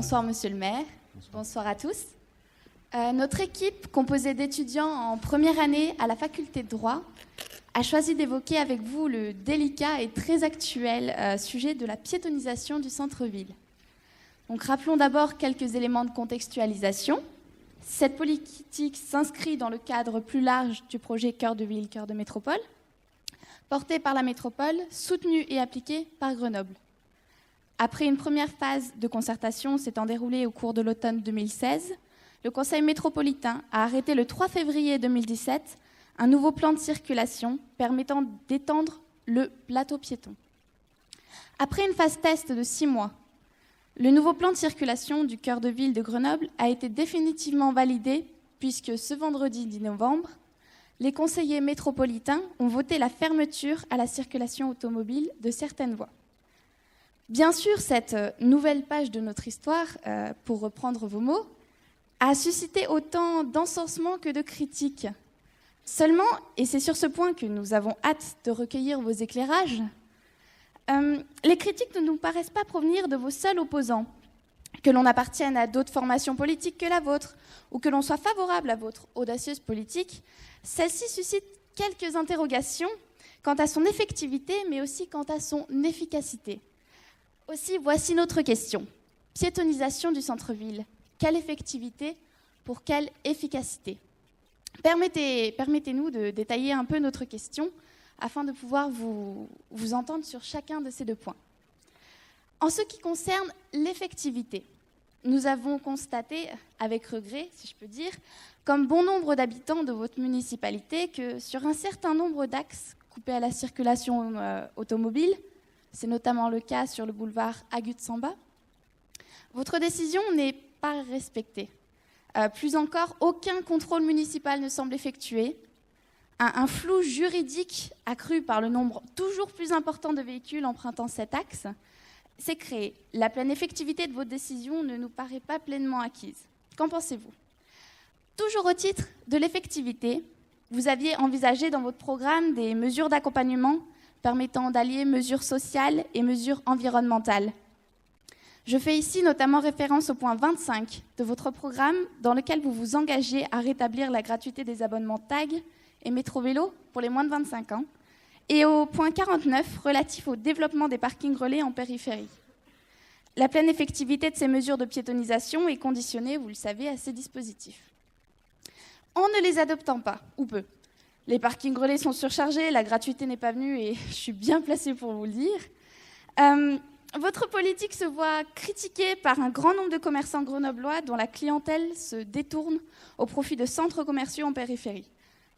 Bonsoir, monsieur le maire. Bonsoir à tous. Notre équipe, composée d'étudiants en première année à la faculté de droit, a choisi d'évoquer avec vous le délicat et très actuel sujet de la piétonisation du centre-ville. Donc, rappelons d'abord quelques éléments de contextualisation. Cette politique s'inscrit dans le cadre plus large du projet Cœur de ville, cœur de métropole, porté par la métropole, soutenu et appliqué par Grenoble. Après une première phase de concertation s'étant déroulée au cours de l'automne 2016, le Conseil métropolitain a arrêté le 3 février 2017 un nouveau plan de circulation permettant d'étendre le plateau piéton. Après une phase test de 6 mois, le nouveau plan de circulation du cœur de ville de Grenoble a été définitivement validé puisque ce vendredi 10 novembre, les conseillers métropolitains ont voté la fermeture à la circulation automobile de certaines voies. Bien sûr, cette nouvelle page de notre histoire, pour reprendre vos mots, a suscité autant d'encensement que de critiques. Seulement, et c'est sur ce point que nous avons hâte de recueillir vos éclairages, les critiques ne nous paraissent pas provenir de vos seuls opposants. Que l'on appartienne à d'autres formations politiques que la vôtre, ou que l'on soit favorable à votre audacieuse politique, celle-ci suscite quelques interrogations quant à son effectivité, mais aussi quant à son efficacité. Aussi, voici notre question. Piétonisation du centre-ville. Quelle effectivité pour quelle efficacité ? Permettez-nous de détailler un peu notre question afin de pouvoir vous entendre sur chacun de ces deux points. En ce qui concerne l'effectivité, nous avons constaté, avec regret, si je peux dire, comme bon nombre d'habitants de votre municipalité, que sur un certain nombre d'axes coupés à la circulation automobile, c'est notamment le cas sur le boulevard Agut-Samba, votre décision n'est pas respectée. Plus encore, aucun contrôle municipal ne semble effectué. Un flou juridique accru par le nombre toujours plus important de véhicules empruntant cet axe s'est créé. La pleine effectivité de votre décision ne nous paraît pas pleinement acquise. Qu'en pensez-vous ? Toujours au titre de l'effectivité, vous aviez envisagé dans votre programme des mesures d'accompagnement permettant d'allier mesures sociales et mesures environnementales. Je fais ici notamment référence au point 25 de votre programme dans lequel vous vous engagez à rétablir la gratuité des abonnements TAG et Métro-Vélo pour les moins de 25 ans, et au point 49 relatif au développement des parkings relais en périphérie. La pleine effectivité de ces mesures de piétonisation est conditionnée, vous le savez, à ces dispositifs. En ne les adoptant pas, ou peu, les parkings relais sont surchargés, la gratuité n'est pas venue, et je suis bien placée pour vous le dire. Votre politique se voit critiquée par un grand nombre de commerçants grenoblois dont la clientèle se détourne au profit de centres commerciaux en périphérie.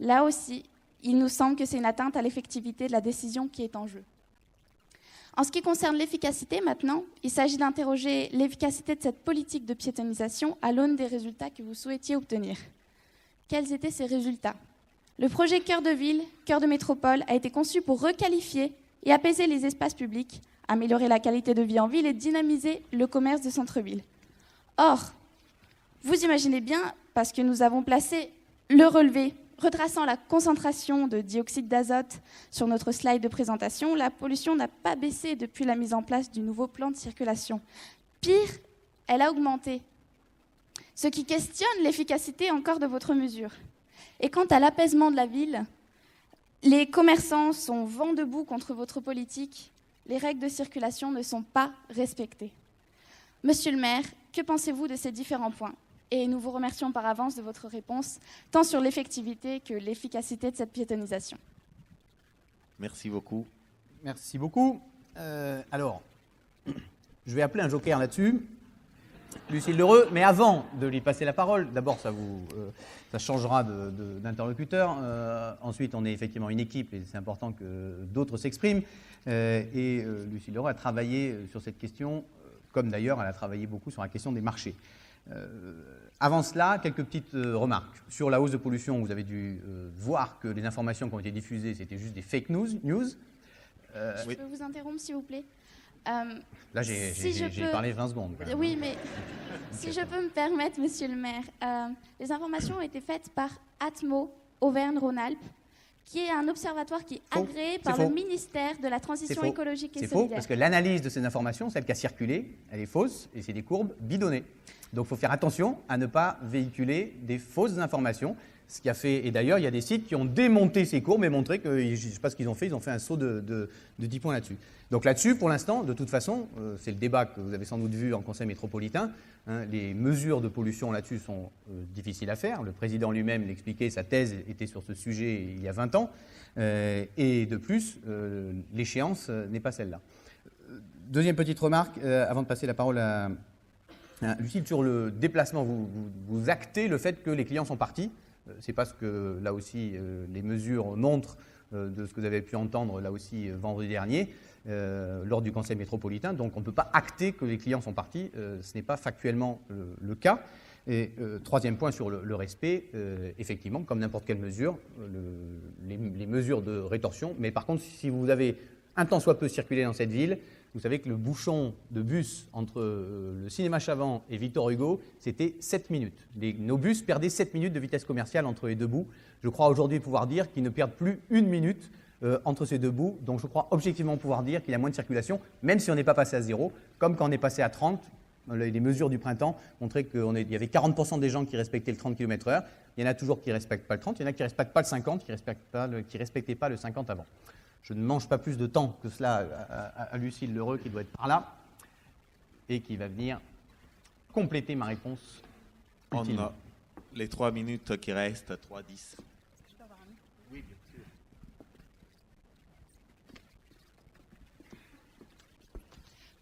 Là aussi, il nous semble que c'est une atteinte à l'effectivité de la décision qui est en jeu. En ce qui concerne l'efficacité, maintenant, il s'agit d'interroger l'efficacité de cette politique de piétonisation à l'aune des résultats que vous souhaitiez obtenir. Quels étaient ces résultats ? Le projet Cœur de ville, cœur de métropole a été conçu pour requalifier et apaiser les espaces publics, améliorer la qualité de vie en ville et dynamiser le commerce de centre-ville. Or, vous imaginez bien, parce que nous avons placé le relevé retraçant la concentration de dioxyde d'azote sur notre slide de présentation, la pollution n'a pas baissé depuis la mise en place du nouveau plan de circulation. Pire, elle a augmenté, ce qui questionne l'efficacité encore de votre mesure. Et quant à l'apaisement de la ville, les commerçants sont vent debout contre votre politique. Les règles de circulation ne sont pas respectées. Monsieur le maire, que pensez-vous de ces différents points ? Et nous vous remercions par avance de votre réponse, tant sur l'effectivité que l'efficacité de cette piétonisation. Merci beaucoup. Merci beaucoup. Alors, je vais appeler un joker là-dessus, Lucile Lheureux, mais avant de lui passer la parole, d'abord ça changera d'interlocuteur. Ensuite, on est effectivement une équipe et c'est important que d'autres s'expriment. Et Lucile Lheureux a travaillé sur cette question, comme d'ailleurs elle a travaillé beaucoup sur la question des marchés. Avant cela, quelques petites remarques. Sur la hausse de pollution, vous avez dû voir que les informations qui ont été diffusées, c'était juste des fake news. Je peux vous interrompre, s'il vous plaît ? Là, j'ai parlé 20 secondes. Oui, mais si je peux me permettre, monsieur le maire, les informations ont été faites par Atmo Auvergne-Rhône-Alpes, qui est un observatoire qui est Faux. agréé C'est par faux. le ministère de la C'est Transition faux. écologique et C'est faux, solidaire. parce que l'analyse de ces informations, celle qui a circulé, elle est fausse, et c'est des courbes bidonnées. Donc il faut faire attention à ne pas véhiculer des fausses informations. Ce qui a fait, et d'ailleurs, il y a des sites qui ont démonté ces courbes et montré que, je ne sais pas ce qu'ils ont fait, ils ont fait un saut de 10 points là-dessus. Donc là-dessus, pour l'instant, de toute façon, c'est le débat que vous avez sans doute vu en Conseil métropolitain, hein, les mesures de pollution là-dessus sont difficiles à faire. Le président lui-même l'expliquait, sa thèse était sur ce sujet il y a 20 ans. Et de plus, l'échéance n'est pas celle-là. Deuxième petite remarque, avant de passer la parole à Lucille, sur le déplacement, vous actez le fait que les clients sont partis. C'est parce que, là aussi, les mesures montrent de ce que vous avez pu entendre, là aussi, vendredi dernier, lors du Conseil métropolitain. Donc, on ne peut pas acter que les clients sont partis. Ce n'est pas factuellement le cas. Et troisième point sur le respect, effectivement, comme n'importe quelle mesure, les mesures de rétorsion. Mais par contre, si vous avez un tant soit peu circulé dans cette ville, vous savez que le bouchon de bus entre le cinéma Chavant et Victor Hugo, c'était 7 minutes. Nos bus perdaient 7 minutes de vitesse commerciale entre les deux bouts. Je crois aujourd'hui pouvoir dire qu'ils ne perdent plus 1 minute entre ces deux bouts. Donc je crois objectivement pouvoir dire qu'il y a moins de circulation, même si on n'est pas passé à 0, comme quand on est passé à 30. Les mesures du printemps montraient qu'il y avait 40% des gens qui respectaient le 30 km/h. Il y en a toujours qui ne respectent pas le 30, il y en a qui ne respectent pas le 50, qui ne respectaient pas le 50 avant. Je ne mange pas plus de temps que cela à Lucille Lheureux, qui doit être par là, et qui va venir compléter ma réponse. On a les 3 minutes qui restent, 3-10. Je peux avoir un micro ? Oui, bien sûr.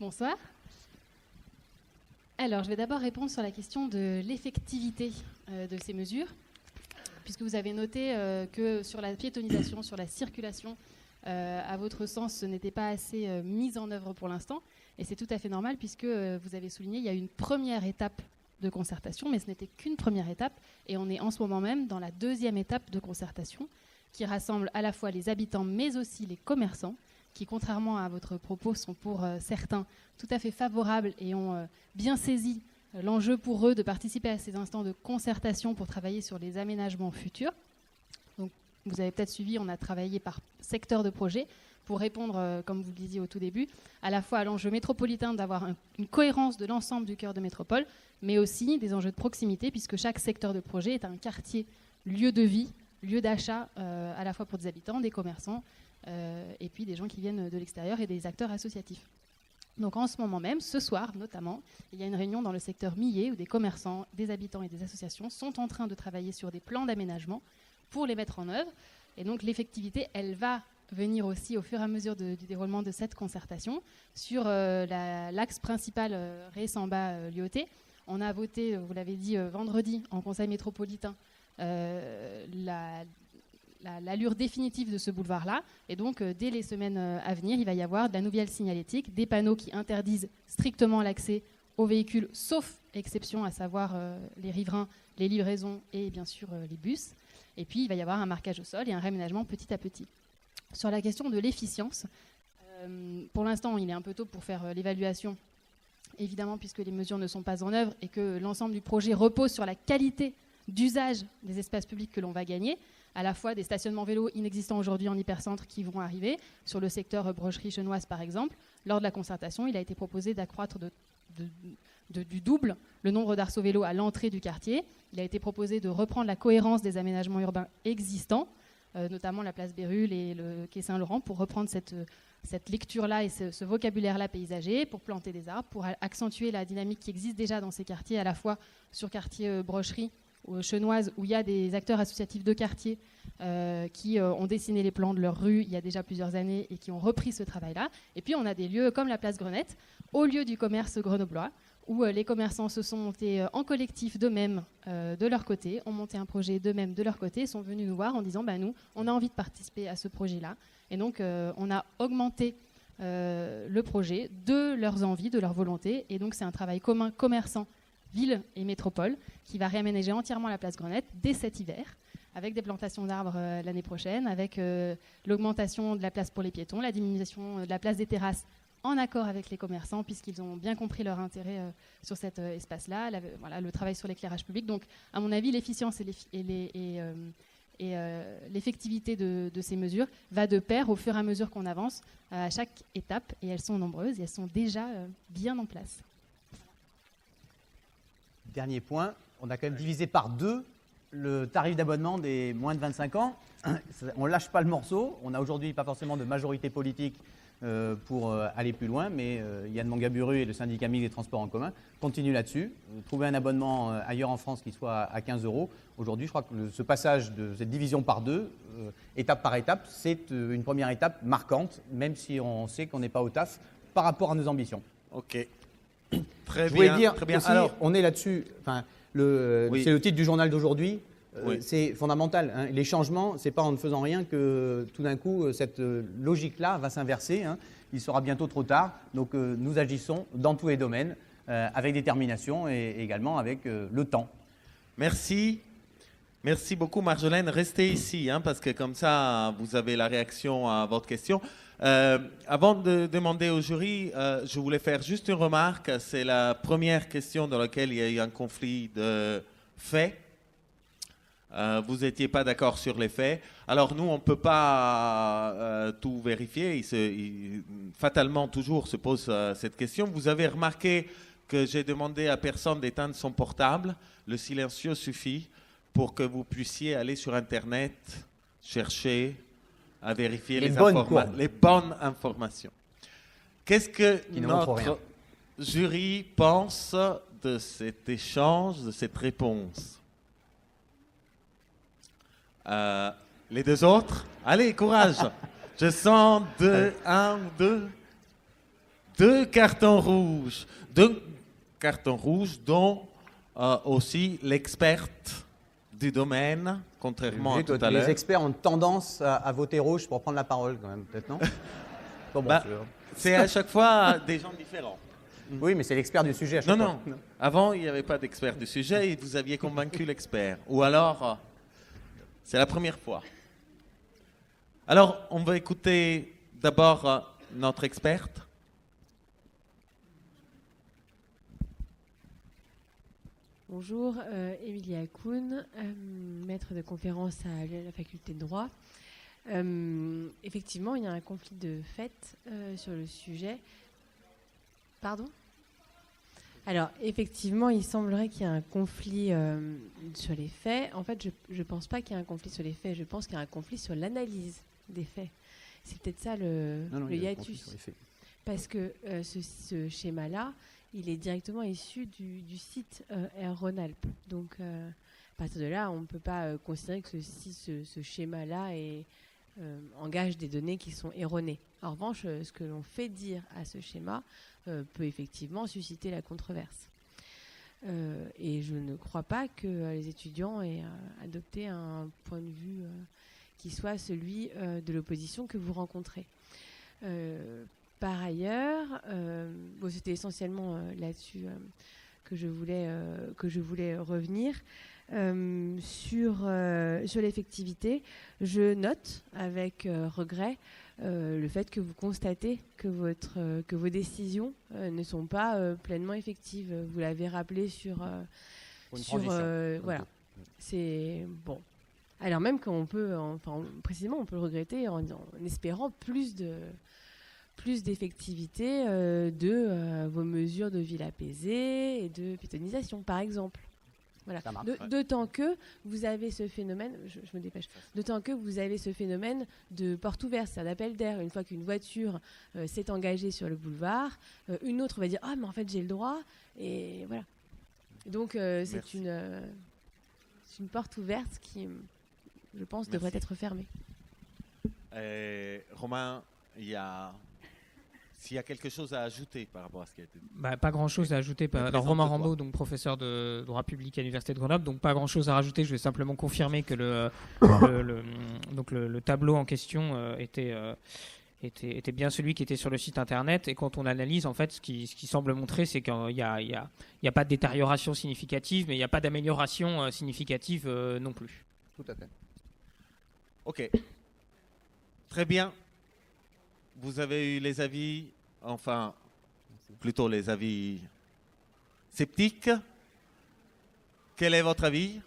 Bonsoir. Alors, je vais d'abord répondre sur la question de l'effectivité de ces mesures, puisque vous avez noté que sur la piétonisation, sur la circulation, à votre sens, ce n'était pas assez mis en œuvre pour l'instant. Et c'est tout à fait normal, puisque vous avez souligné, il y a une première étape de concertation, mais ce n'était qu'une première étape. Et on est en ce moment même dans la deuxième étape de concertation, qui rassemble à la fois les habitants, mais aussi les commerçants, qui, contrairement à votre propos, sont pour certains tout à fait favorables et ont bien saisi l'enjeu pour eux de participer à ces instants de concertation pour travailler sur les aménagements futurs. Donc, vous avez peut-être suivi, on a travaillé par secteur de projet pour répondre, comme vous le disiez au tout début, à la fois à l'enjeu métropolitain d'avoir une cohérence de l'ensemble du cœur de métropole, mais aussi des enjeux de proximité, puisque chaque secteur de projet est un quartier, lieu de vie, lieu d'achat, à la fois pour des habitants, des commerçants, et puis des gens qui viennent de l'extérieur et des acteurs associatifs. Donc en ce moment même, ce soir notamment, il y a une réunion dans le secteur Millet où des commerçants, des habitants et des associations sont en train de travailler sur des plans d'aménagement pour les mettre en œuvre. Et donc l'effectivité, elle va venir aussi au fur et à mesure du déroulement de cette concertation sur l'axe principal Ré-Samba-Lyautey. On a voté, vous l'avez dit, vendredi en Conseil métropolitain l'allure définitive de ce boulevard-là. Et donc, dès les semaines à venir, il va y avoir de la nouvelle signalétique, des panneaux qui interdisent strictement l'accès aux véhicules, sauf exception, à savoir les riverains, les livraisons et bien sûr les bus. Et puis, il va y avoir un marquage au sol et un réaménagement petit à petit. Sur la question de l'efficience, pour l'instant, il est un peu tôt pour faire l'évaluation, évidemment, puisque les mesures ne sont pas en œuvre et que l'ensemble du projet repose sur la qualité d'usage des espaces publics que l'on va gagner, à la fois des stationnements vélos inexistants aujourd'hui en hypercentre qui vont arriver. Sur le secteur brocherie chenoise, par exemple, lors de la concertation, il a été proposé d'accroître du double le nombre d'arceaux vélos à l'entrée du quartier. Il a été proposé de reprendre la cohérence des aménagements urbains existants, notamment la place Bérulle et le quai Saint-Laurent, pour reprendre cette lecture-là et ce vocabulaire-là paysager, pour planter des arbres, pour accentuer la dynamique qui existe déjà dans ces quartiers, à la fois sur quartier brocherie chenoise, où il y a des acteurs associatifs de quartier qui ont dessiné les plans de leur rue il y a déjà plusieurs années et qui ont repris ce travail-là. Et puis on a des lieux comme la place Grenette, au lieu du commerce grenoblois, où les commerçants se sont montés en collectif d'eux-mêmes de leur côté, ont monté un projet d'eux-mêmes de leur côté, sont venus nous voir en disant nous, on a envie de participer à ce projet-là. Et donc on a augmenté le projet de leurs envies, de leur volonté. Et donc c'est un travail commun commerçant, ville et métropole, qui va réaménager entièrement la place Grenette dès cet hiver, avec des plantations d'arbres l'année prochaine, avec l'augmentation de la place pour les piétons, la diminution de la place des terrasses, en accord avec les commerçants, puisqu'ils ont bien compris leur intérêt sur cet espace-là, le travail sur l'éclairage public. Donc, à mon avis, l'efficience et Et l'effectivité de ces mesures va de pair au fur et à mesure qu'on avance à chaque étape. Et elles sont nombreuses et elles sont déjà bien en place. Dernier point, on a quand même divisé par 2 le tarif d'abonnement des moins de 25 ans. On ne lâche pas le morceau. On n'a aujourd'hui pas forcément de majorité politique pour aller plus loin, mais Yann Mangaburu et le syndicat mixte des transports en commun continuent là-dessus. Trouver un abonnement ailleurs en France qui soit à 15 €. Aujourd'hui, je crois que ce passage de cette division par 2, étape par étape, c'est une première étape marquante, même si on sait qu'on n'est pas au taf par rapport à nos ambitions. Ok. Très Je voulais bien. dire Très bien. aussi, Alors, on est là-dessus. Enfin, Oui. c'est le titre du journal d'aujourd'hui. Oui. C'est fondamental. Hein. Les changements, c'est pas en ne faisant rien que tout d'un coup cette logique-là va s'inverser. Hein. Il sera bientôt trop tard. Donc nous agissons dans tous les domaines avec détermination et également avec le temps. merci. Merci beaucoup, Marjolaine. Restez ici, hein, parce que comme ça, vous avez la réaction à votre question. Avant de demander au jury, je voulais faire juste une remarque. C'est la première question dans laquelle il y a eu un conflit de faits. Vous n'étiez pas d'accord sur les faits. Alors nous, on ne peut pas tout vérifier. Fatalement, toujours se pose cette question. Vous avez remarqué que j'ai demandé à personne d'éteindre son portable. Le silencieux suffit pour que vous puissiez aller sur Internet, chercher, à vérifier les bonnes informations. Qu'est-ce que notre jury pense de cet échange, de cette réponse? Les 2 autres? Allez, courage! Je sens 2 cartons rouges. 2 cartons rouges, dont aussi l'experte du domaine, contrairement à tout à l'heure. Les experts ont tendance à voter rouge pour prendre la parole, quand même, peut-être, non? C'est à chaque fois des gens différents. Oui, mais c'est l'expert du sujet à chaque fois. Non. Avant, il n'y avait pas d'expert du sujet et vous aviez convaincu l'expert. Ou alors, c'est la première fois. Alors, on va écouter d'abord notre experte. Bonjour, Emilia Kuhn, maître de conférence à la faculté de droit. Effectivement, il y a un conflit de fait sur le sujet. Pardon ? Alors, effectivement, il semblerait qu'il y ait un conflit sur les faits. En fait, je ne pense pas qu'il y ait un conflit sur les faits, je pense qu'il y a un conflit sur l'analyse des faits. C'est peut-être ça le hiatus. Parce que ce schéma-là, il est directement issu du site Air Rhône-Alpes. Donc, à partir de là, on ne peut pas considérer que ce schéma-là engage des données qui sont erronées. En revanche, ce que l'on fait dire à ce schéma peut effectivement susciter la controverse. Et je ne crois pas que les étudiants aient adopté un point de vue qui soit celui de l'opposition que vous rencontrez. Par ailleurs, c'était essentiellement là-dessus que je voulais revenir. Sur l'effectivité, je note avec regret le fait que vous constatez que vos décisions ne sont pas pleinement effectives. Vous l'avez rappelé voilà. C'est bon. Alors même qu'on peut, précisément, on peut le regretter en espérant plus d'effectivité de vos mesures de ville apaisée et de piétonisation, par exemple. Voilà. D'autant que vous avez ce phénomène, je me dépêche, d'autant que vous avez ce phénomène de porte ouverte, c'est un appel d'air. Une fois qu'une voiture s'est engagée sur le boulevard, une autre va dire « Ah, mais en fait, j'ai le droit », et voilà. Donc, c'est une porte ouverte qui, je pense, devrait être fermée. Romain, s'il y a quelque chose à ajouter par rapport à ce qui a été dit. Pas grand-chose à ajouter. Alors, Romain Rambaud, donc professeur de droit public à l'Université de Grenoble, donc pas grand-chose à rajouter. Je vais simplement confirmer que le tableau en question était bien celui qui était sur le site internet. Et quand on analyse, en fait, ce qui semble montrer, c'est qu'il n'y a pas de détérioration significative, mais il n'y a pas d'amélioration significative non plus. Tout à fait. Ok. Très bien. Vous avez eu les avis, plutôt les avis sceptiques. Quel est votre avis?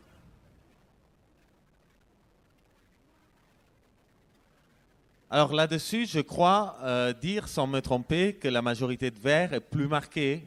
Alors là-dessus, je crois dire, sans me tromper, que la majorité de verts est plus marquée.